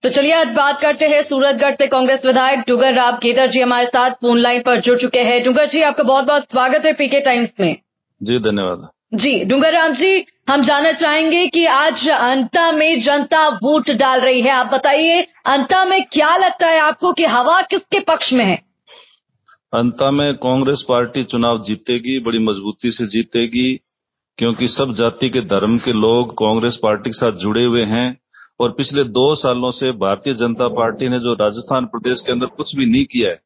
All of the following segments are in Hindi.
तो चलिए आज बात करते हैं सूरतगढ़ से कांग्रेस विधायक डूगर राम केटर जी हमारे साथ फोन लाइन पर जुड़ चुके हैं। डूगर जी, आपका बहुत बहुत स्वागत है पीके टाइम्स में। जी धन्यवाद। जी डूगर राम जी, हम जानना चाहेंगे कि आज अंता में जनता वोट डाल रही है, आप बताइए अंता में क्या लगता है आपको कि हवा किसके पक्ष में है? अंता में कांग्रेस पार्टी चुनाव जीतेगी, बड़ी मजबूती से जीतेगी, क्योंकि सब जाति के धर्म के लोग कांग्रेस पार्टी के साथ जुड़े हुए हैं। और पिछले 2 सालों से भारतीय जनता पार्टी ने जो राजस्थान प्रदेश के अंदर कुछ भी नहीं किया है,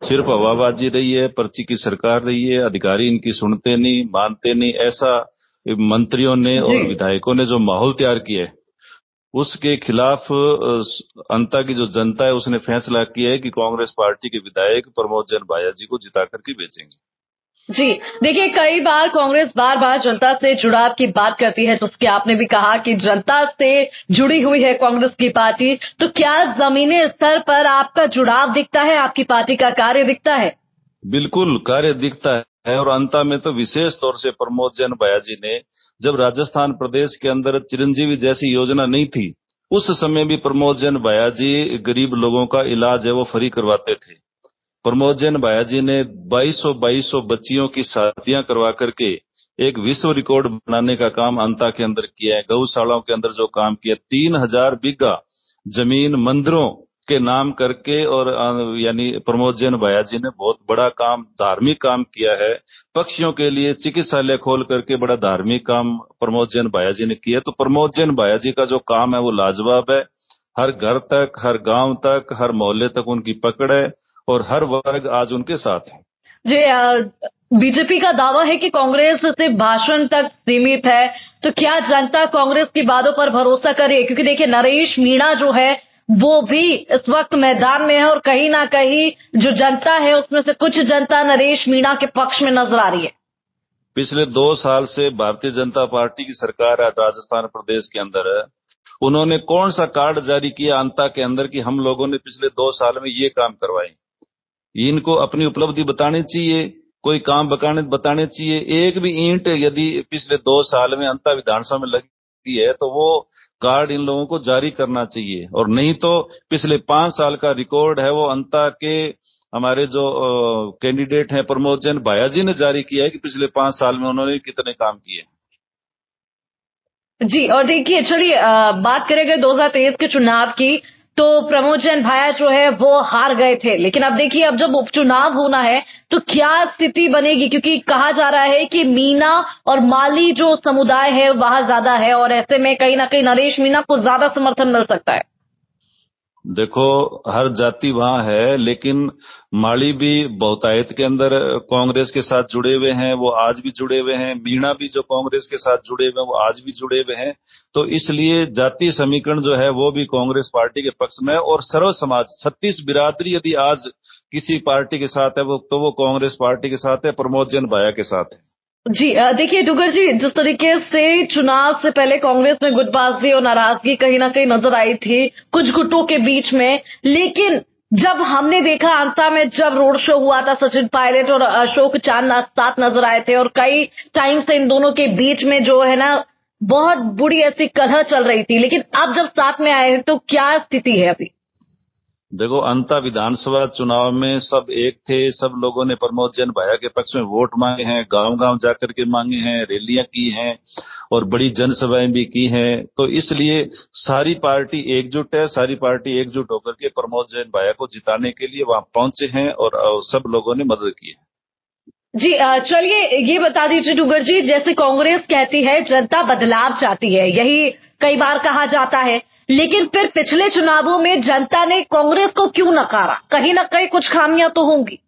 सिर्फ हवाबाजी रही है, पर्ची की सरकार रही है, अधिकारी इनकी सुनते नहीं, मानते नहीं, ऐसा मंत्रियों ने और विधायकों ने जो माहौल तैयार किया है, उसके खिलाफ अंता की जो जनता है उसने फैसला किया है कि कांग्रेस पार्टी के विधायक प्रमोद जैन भाया जी को जिता करके भेजेंगे। जी देखिए, कई बार कांग्रेस बार बार जनता से जुड़ाव की बात करती है, तो उसके आपने भी कहा कि जनता से जुड़ी हुई है कांग्रेस की पार्टी, तो क्या जमीनी स्तर पर आपका जुड़ाव दिखता है, आपकी पार्टी का कार्य दिखता है? बिल्कुल कार्य दिखता है। और अंता में तो विशेष तौर से प्रमोद जैन भाया जी ने, जब राजस्थान प्रदेश के अंदर चिरंजीवी जैसी योजना नहीं थी, उस समय भी प्रमोद जैन भाया जी गरीब लोगों का इलाज है वो फ्री करवाते थे। प्रमोद जैन भाया जी ने 2200 बच्चियों की शादियां करवा करके एक विश्व रिकॉर्ड बनाने का काम अंता के अंदर किया है। गौशालाओं के अंदर जो काम किया, 3000 बीघा जमीन मंदिरों के नाम करके, और यानी प्रमोद जैन भाया जी ने बहुत बड़ा काम, धार्मिक काम किया है। पक्षियों के लिए चिकित्सालय खोल करके बड़ा धार्मिक काम प्रमोद जैन भाया जी ने किया। तो प्रमोद जैन भाया जी का जो काम है वो लाजवाब है। हर घर तक, हर गांव तक, हर मोहल्ले तक उनकी पकड़ है और हर वर्ग आज उनके साथ है। जी बीजेपी का दावा है कि कांग्रेस सिर्फ भाषण तक सीमित है, तो क्या जनता कांग्रेस की बातों पर भरोसा करे? क्योंकि देखिए नरेश मीणा जो है वो भी इस वक्त मैदान में है और कहीं ना कहीं जो जनता है उसमें से कुछ जनता नरेश मीणा के पक्ष में नजर आ रही है। पिछले 2 साल से भारतीय जनता पार्टी की सरकार है राजस्थान प्रदेश के अंदर है। उन्होंने कौन सा कार्ड जारी किया अंता के अंदर कि हम लोगों ने पिछले 2 साल में ये काम करवाए? इनको अपनी उपलब्धि बतानी चाहिए, कोई काम बताने चाहिए। एक भी ईंट यदि पिछले 2 साल में अंता विधानसभा में लगी है तो वो कार्ड इन लोगों को जारी करना चाहिए। और नहीं तो पिछले 5 साल का रिकॉर्ड है वो अंता के हमारे जो कैंडिडेट हैं प्रमोद जैन भाया जी ने जारी किया है कि पिछले 5 साल में उन्होंने कितने काम किए। जी और देखिए चलिए बात करेंगे 2023 के चुनाव की, तो प्रमोद जैन भाया जो है वो हार गए थे, लेकिन अब देखिए अब जब उपचुनाव होना है तो क्या स्थिति बनेगी? क्योंकि कहा जा रहा है कि मीणा और माली जो समुदाय है वहां ज्यादा है और ऐसे में कहीं ना कहीं नरेश मीणा को ज्यादा समर्थन मिल सकता है। देखो, हर जाति वहां है, लेकिन माली भी बहुतायत के अंदर कांग्रेस के साथ जुड़े हुए हैं, वो आज भी जुड़े हुए हैं। मीणा भी जो कांग्रेस के साथ जुड़े हुए हैं वो आज भी जुड़े हुए हैं। तो इसलिए जातीय समीकरण जो है वो भी कांग्रेस पार्टी के पक्ष में है। और सर्व समाज 36 बिरादरी यदि आज किसी पार्टी के साथ है तो वो कांग्रेस पार्टी के साथ है, प्रमोद जैन भाया के साथ है। जी देखिए डुगर जी, जिस तरीके से चुनाव से पहले कांग्रेस में गुटबाजी और नाराजगी कहीं ना कहीं नजर आई थी कुछ गुटों के बीच में, लेकिन जब हमने देखा अंता में जब रोड शो हुआ था, सचिन पायलट और अशोक चांद साथ नजर आए थे और कई टाइम से इन दोनों के बीच में जो है ना बहुत बुरी ऐसी कलह चल रही थी, लेकिन अब जब साथ में आए हैं तो क्या स्थिति है अभी? देखो, अंता विधानसभा चुनाव में सब एक थे, सब लोगों ने प्रमोद जैन भाया के पक्ष में वोट मांगे हैं, गांव-गांव जाकर के मांगे हैं, रैलियां की हैं और बड़ी जनसभाएं भी की हैं। तो इसलिए सारी पार्टी एकजुट है, सारी पार्टी एकजुट होकर के प्रमोद जैन भाया को जिताने के लिए वहां पहुंचे हैं और सब लोगों ने मदद की है। जी चलिए ये बता दीजिए डुगर जी, जैसे कांग्रेस कहती है जनता बदलाव चाहती है, यही कई बार कहा जाता है, लेकिन फिर पिछले चुनावों में जनता ने कांग्रेस को क्यों नकारा? कहीं ना कहीं कुछ खामियां तो होंगी।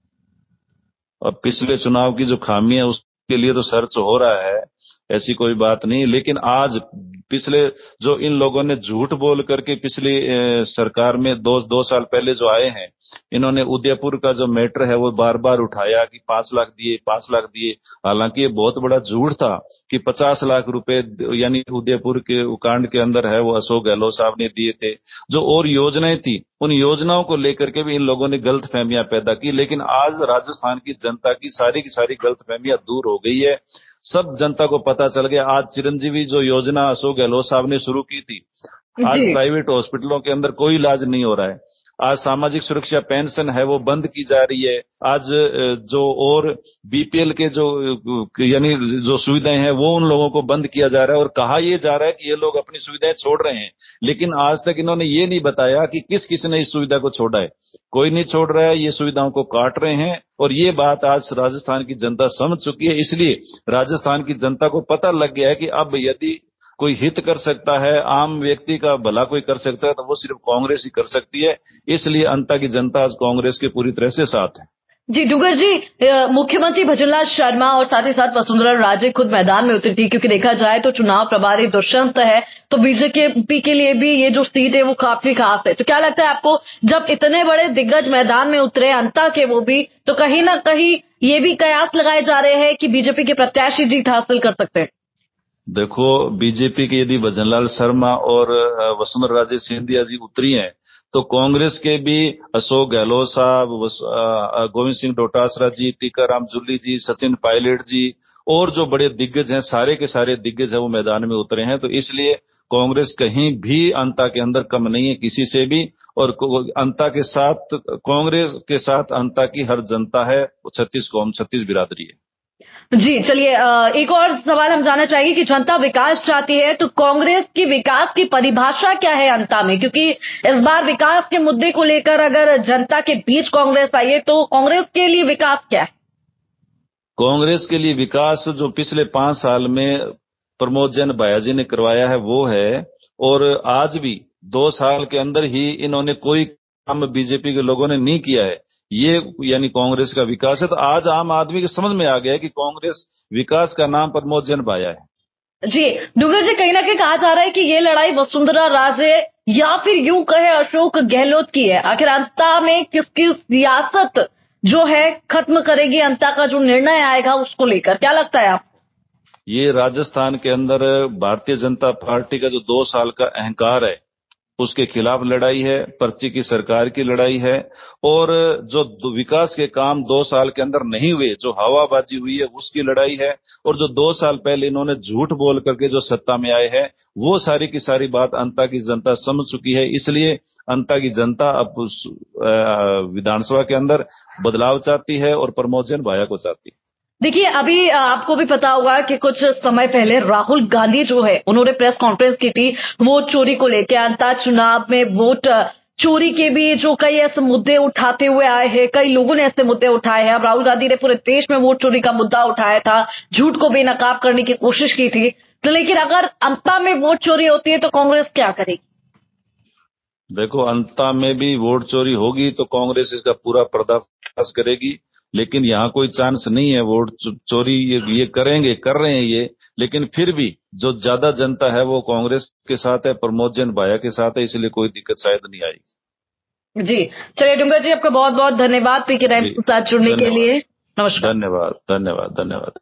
और पिछले चुनाव की जो खामियां उसके लिए तो सर्च हो रहा है, ऐसी कोई बात नहीं। लेकिन आज पिछले जो इन लोगों ने झूठ बोल करके पिछली सरकार में दो साल पहले जो आए हैं, इन्होंने उदयपुर का जो मैटर है वो बार बार उठाया कि 5 लाख दिए, 5 लाख दिए। हालांकि ये बहुत बड़ा झूठ था कि 50 लाख रुपए यानी उदयपुर के कांड के अंदर है वो अशोक गहलोत साहब ने दिए थे। जो और योजनाएं थी उन योजनाओं को लेकर के भी इन लोगों ने गलत फहमियां पैदा की। लेकिन आज राजस्थान की जनता की सारी गलत फहमियां दूर हो गई है। सब जनता को पता चल गया। आज चिरंजीवी जो योजना अशोक गहलोत साहब ने शुरू की थी, आज जी। प्राइवेट हॉस्पिटलों के अंदर कोई इलाज नहीं हो रहा है। आज सामाजिक सुरक्षा पेंशन है वो बंद की जा रही है। आज जो और बीपीएल के जो यानी जो सुविधाएं हैं वो उन लोगों को बंद किया जा रहा है और कहा यह जा रहा है कि ये लोग अपनी सुविधाएं छोड़ रहे हैं, लेकिन आज तक इन्होंने ये नहीं बताया कि किस किस ने इस सुविधा को छोड़ा है। कोई नहीं छोड़ रहा है, ये सुविधाओं को काट रहे हैं और ये बात आज राजस्थान की जनता समझ चुकी है। इसलिए राजस्थान की जनता को पता लग गया है कि अब यदि कोई हित कर सकता है, आम व्यक्ति का भला कोई कर सकता है, तो वो सिर्फ कांग्रेस ही कर सकती है। इसलिए अंता की जनता आज कांग्रेस के पूरी तरह से साथ है। जी डूगर जी, मुख्यमंत्री भजनलाल शर्मा और साथ ही साथ वसुंधरा राजे खुद मैदान में उतरी थी, क्योंकि देखा जाए तो चुनाव प्रभारी दुष्यंत है, तो बीजेपी के लिए भी ये जो सीट है वो काफी खास है। तो क्या लगता है आपको, जब इतने बड़े दिग्गज मैदान में उतरे अंता के वो भी, तो कहीं ना कहीं ये भी कयास लगाए जा रहे हैं कि बीजेपी के प्रत्याशी जीत हासिल कर सकते हैं? देखो, बीजेपी के यदि भजनलाल शर्मा और वसुंधरा राजे सिंधिया जी उतरी हैं, तो कांग्रेस के भी अशोक गहलोत साहब, गोविंद सिंह डोटासरा जी, टीकाराम जूली जी, सचिन पायलट जी और जो बड़े दिग्गज हैं, सारे के सारे दिग्गज हैं वो मैदान में उतरे हैं। तो इसलिए कांग्रेस कहीं भी अंता के अंदर कम नहीं है किसी से भी, और अंता के साथ, कांग्रेस के साथ अंता की हर जनता है। 36 कौम, 36 बिरादरी है। जी चलिए, एक और सवाल हम जानना चाहेंगे कि जनता विकास चाहती है, तो कांग्रेस की विकास की परिभाषा क्या है अंता में? क्योंकि इस बार विकास के मुद्दे को लेकर अगर जनता के बीच कांग्रेस आई है, तो कांग्रेस के लिए विकास क्या है? कांग्रेस के लिए विकास जो पिछले 5 साल में प्रमोद जैन भायाजी ने करवाया है वो है, और आज भी 2 साल के अंदर ही इन्होंने कोई काम बीजेपी के लोगों ने नहीं किया है। ये यानी कांग्रेस का विकास है। तो आज आम आदमी के समझ में आ गया है कि कांग्रेस विकास का नाम प्रमोद जैन भाया है। जी डूगर जी, कहीं ना कहीं कहा जा रहा है कि ये लड़ाई वसुंधरा राजे या फिर यूं कहे अशोक गहलोत की है। आखिर अंता में किसकी सियासत जो है खत्म करेगी अंता का जो निर्णय आएगा उसको लेकर, क्या लगता है आप? ये राजस्थान के अंदर भारतीय जनता पार्टी का जो 2 साल का अहंकार है उसके खिलाफ लड़ाई है, पर्ची की सरकार की लड़ाई है, और जो विकास के काम 2 साल के अंदर नहीं हुए, जो हवाबाजी हुई है उसकी लड़ाई है, और जो 2 साल पहले इन्होंने झूठ बोल करके जो सत्ता में आए हैं वो सारी की सारी बात अंता की जनता समझ चुकी है। इसलिए अंता की जनता अब विधानसभा के अंदर बदलाव चाहती है और प्रमोद जैन भाया को चाहती है। देखिए, अभी आपको भी पता होगा कि कुछ समय पहले राहुल गांधी जो है उन्होंने प्रेस कॉन्फ्रेंस की थी वोट चोरी को लेकर। अंता चुनाव में वोट चोरी के भी जो कई ऐसे मुद्दे उठाते हुए आए हैं, कई लोगों ने ऐसे मुद्दे उठाए हैं। अब राहुल गांधी ने पूरे देश में वोट चोरी का मुद्दा उठाया था, झूठ को बेनकाब करने की कोशिश की थी। तो लेकिन अगर अंता में वोट चोरी होती है तो कांग्रेस क्या करेगी? देखो, अंता में भी वोट चोरी होगी तो कांग्रेस इसका पूरा पर्दाफाश करेगी, लेकिन यहाँ कोई चांस नहीं है वोट चोरी। ये करेंगे, कर रहे हैं ये, लेकिन फिर भी जो ज्यादा जनता है वो कांग्रेस के साथ है, प्रमोद जैन भाया के साथ है, इसलिए कोई दिक्कत शायद नहीं आएगी। जी चलिए डूंगर जी, आपका बहुत बहुत धन्यवाद पीके टाइम्स के साथ जुड़ने के लिए। नमस्कार। धन्यवाद, धन्यवाद, धन्यवाद।